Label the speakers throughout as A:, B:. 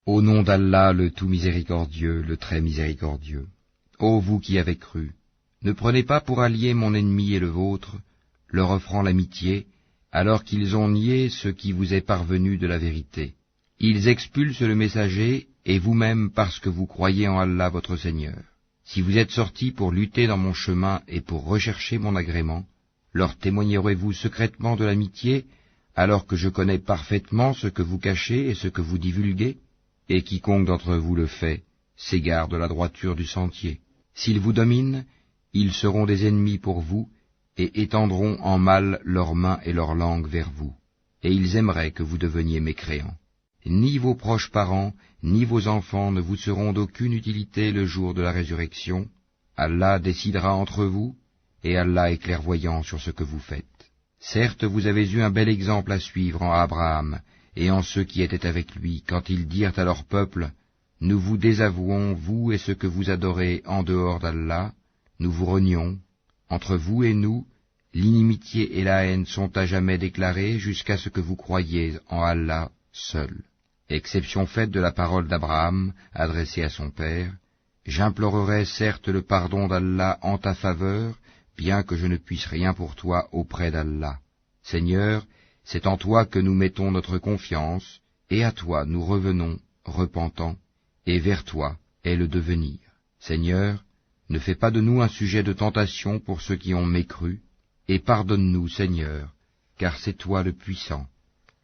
A: Au nom d'Allah, le tout miséricordieux, le très miséricordieux. Ô vous qui avez cru, ne prenez pas pour alliés mon ennemi et le vôtre, leur offrant l'amitié, alors qu'ils ont nié ce qui vous est parvenu de la vérité. Ils expulsent le messager, et vous-même parce que vous croyez en Allah votre Seigneur. Si vous êtes sortis pour lutter dans mon chemin et pour rechercher mon agrément, leur témoignerez-vous secrètement de l'amitié, alors que je connais parfaitement ce que vous cachez et ce que vous divulguez? Et quiconque d'entre vous le fait, s'égare de la droiture du sentier. S'ils vous dominent, ils seront des ennemis pour vous, et étendront en mal leurs mains et leurs langues vers vous, et ils aimeraient que vous deveniez mécréants. Ni vos proches parents, ni vos enfants ne vous seront d'aucune utilité le jour de la résurrection. Allah décidera entre vous, et Allah est clairvoyant sur ce que vous faites. Certes, vous avez eu un bel exemple à suivre en Abraham, et en ceux qui étaient avec lui, quand ils dirent à leur peuple, « Nous vous désavouons, vous et ceux que vous adorez en dehors d'Allah, nous vous renions. Entre vous et nous, l'inimitié et la haine sont à jamais déclarées jusqu'à ce que vous croyiez en Allah seul. » Exception faite de la parole d'Abraham adressée à son père, « J'implorerai certes le pardon d'Allah en ta faveur, bien que je ne puisse rien pour toi auprès d'Allah. Seigneur, c'est en toi que nous mettons notre confiance, et à toi nous revenons, repentants, et vers toi est le devenir. Seigneur, ne fais pas de nous un sujet de tentation pour ceux qui ont mécru, et pardonne-nous, Seigneur, car c'est toi le puissant,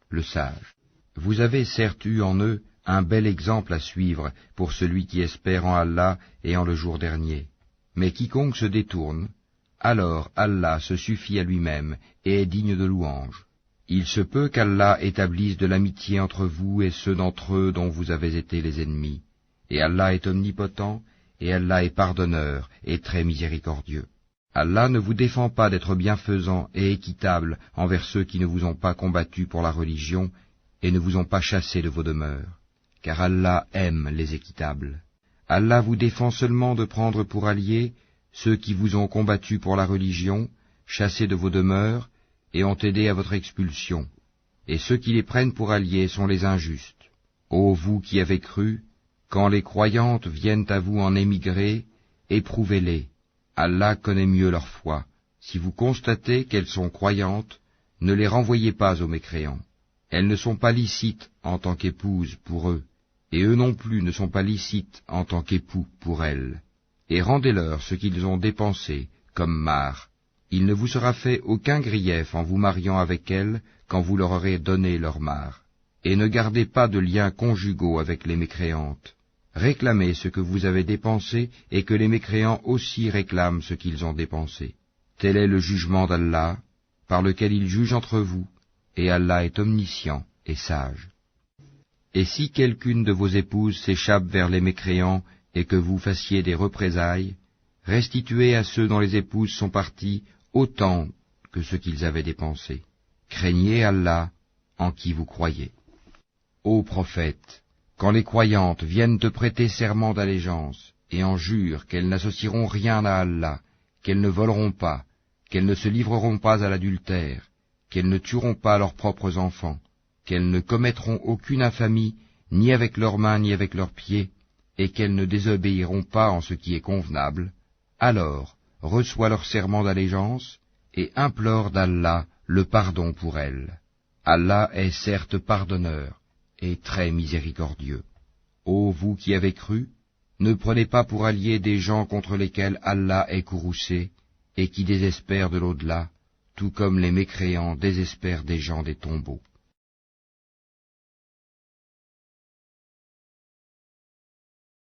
A: le sage. Vous avez certes eu en eux un bel exemple à suivre pour celui qui espère en Allah et en le jour dernier. Mais quiconque se détourne, alors Allah se suffit à lui-même et est digne de louange. Il se peut qu'Allah établisse de l'amitié entre vous et ceux d'entre eux dont vous avez été les ennemis. Et Allah est omnipotent, et Allah est pardonneur et très miséricordieux. Allah ne vous défend pas d'être bienfaisant et équitable envers ceux qui ne vous ont pas combattu pour la religion et ne vous ont pas chassé de vos demeures, car Allah aime les équitables. Allah vous défend seulement de prendre pour alliés ceux qui vous ont combattu pour la religion, chassés de vos demeures, et ont aidé à votre expulsion, et ceux qui les prennent pour alliés sont les injustes. Ô vous qui avez cru, quand les croyantes viennent à vous en émigrer, éprouvez-les. Allah connaît mieux leur foi. Si vous constatez qu'elles sont croyantes, ne les renvoyez pas aux mécréants. Elles ne sont pas licites en tant qu'épouses pour eux, et eux non plus ne sont pas licites en tant qu'époux pour elles. Et rendez-leur ce qu'ils ont dépensé comme marre. Il ne vous sera fait aucun grief en vous mariant avec elles quand vous leur aurez donné leur marre. Et ne gardez pas de liens conjugaux avec les mécréantes. Réclamez ce que vous avez dépensé et que les mécréants aussi réclament ce qu'ils ont dépensé. Tel est le jugement d'Allah, par lequel il juge entre vous, et Allah est omniscient et sage. Et si quelqu'une de vos épouses s'échappe vers les mécréants et que vous fassiez des représailles, restituez à ceux dont les épouses sont parties autant que ce qu'ils avaient dépensé. Craignez Allah en qui vous croyez. Ô prophète, quand les croyantes viennent te prêter serment d'allégeance et en jurent qu'elles n'associeront rien à Allah, qu'elles ne voleront pas, qu'elles ne se livreront pas à l'adultère, qu'elles ne tueront pas leurs propres enfants, qu'elles ne commettront aucune infamie, ni avec leurs mains ni avec leurs pieds, et qu'elles ne désobéiront pas en ce qui est convenable, alors reçois leur serment d'allégeance et implore d'Allah le pardon pour elles. Allah est certes pardonneur et très miséricordieux. Ô vous qui avez cru, ne prenez pas pour alliés des gens contre lesquels Allah est courroucé et qui désespèrent de l'au-delà, tout comme les mécréants désespèrent des gens des tombeaux.